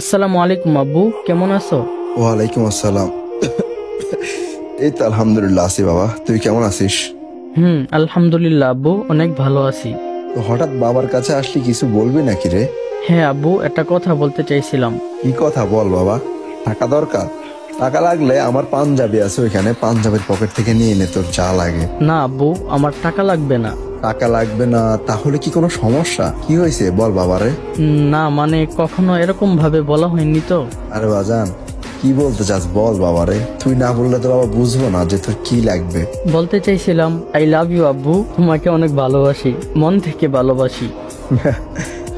আসসালামু আলাইকুম আব্বু, কেমন আছো? ওয়ালাইকুম আসসালাম। এই তো আলহামদুলিল্লাহ আছি বাবা, তুই কেমন আছিস? আলহামদুলিল্লাহ আব্বু, অনেক ভালো আছি। তো হঠাৎ বাবার কাছে আসলি, কিছু বলবি নাকি রে? হ্যাঁ আব্বু, একটা কথা বলতে চাইছিলাম। কি কথা বল বাবা। টাকা দরকার? টাকা লাগলে আমার পাঞ্জাবি আছে, ওইখানে পাঞ্জাবের পকেট থেকে নিয়ে নে তোর যা লাগে। না আব্বু, আমার টাকা লাগবে না। টাকা লাগবে না? তাহলে কি কোনো সমস্যা? কি হয়েছে বল বাবারে। না মানে কখনো এরকম ভাবে বলা হয়নি তো। আরে বাজান, কি বলতে চাস বল বাবারে, তুই না বললে তো বাবা বুঝবো না যে তোর কি লাগবে। বলতে চাইছিলাম আই লাভ ইউ আব্বু, তোমাকে অনেক ভালোবাসি, মন থেকে ভালোবাসি।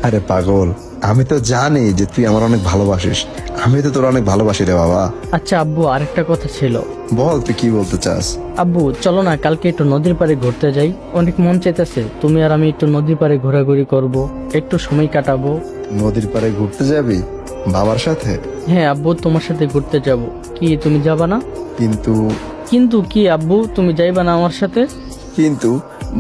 আরে পাগল, আমি তো জানি যে তুই আমার অনেক ভালোবাসিস, আমি তো তোর অনেক ভালোবাসি রে বাবা। আচ্ছা আব্বু, আরেকটা কথা ছিল। বল তুই কি বলতে চাস। আব্বু চলো না কালকে একটু নদীর পাড়ে ঘুরতে যাই, অনেক মন চাইতেছে তুমি আর আমি একটু নদীর পাড়ে ঘোরাঘুরি করব, একটু সময় কাটাবো। নদীর পাড়ে ঘুরতে যাবি বাবার সাথে? হ্যাঁ আব্বু, তোমার সাথে ঘুরতে যাব। কি তুমি যাবা না? কিন্তু কিন্তু কি আব্বু, তুমি যাইবা না আমার সাথে? কিন্তু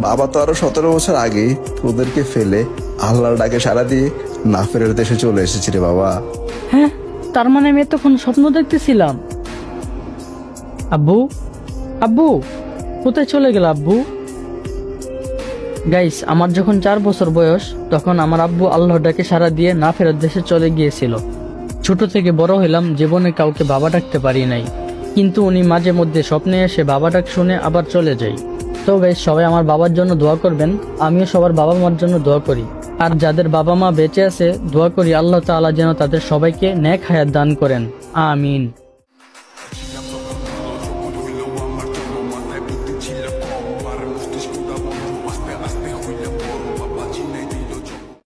বাবা তো আরো 17 বছর আগে তোদেরকে ফেলে আল্লাহর ডাকে সাড়া দিয়ে না ফেরার দেশে চলে এসেছি রে বাবা। হ্যাঁ, তার মানে আমি এতক্ষণ স্বপ্ন দেখতেছিলাম। আব্বু, আব্বু কোথায় চলে গেল আব্বু? গাইস, আমার যখন 4 বছর বয়স তখন আমার আব্বু আল্লাহর ডাকে সাড়া দিয়ে না ফেরার দেশে চলে গিয়েছিল। ছোট থেকে বড় হইলাম, জীবনে কাউকে বাবা ডাকতে পারি নাই, কিন্তু উনি মাঝে মধ্যে স্বপ্নে এসে বাবা ডাক শুনে আবার চলে যাই। তো গাইস, সবাই আমার বাবার জন্য দোয়া করবেন, আমিও সবার বাবা মার জন্য দোয়া করি। আর যাদের বাবা মা বেঁচে আছে, দোয়া করি আল্লাহ তাআলা যেন তাদের সবাইকে নেক হায়াত দান করেন। আমিন।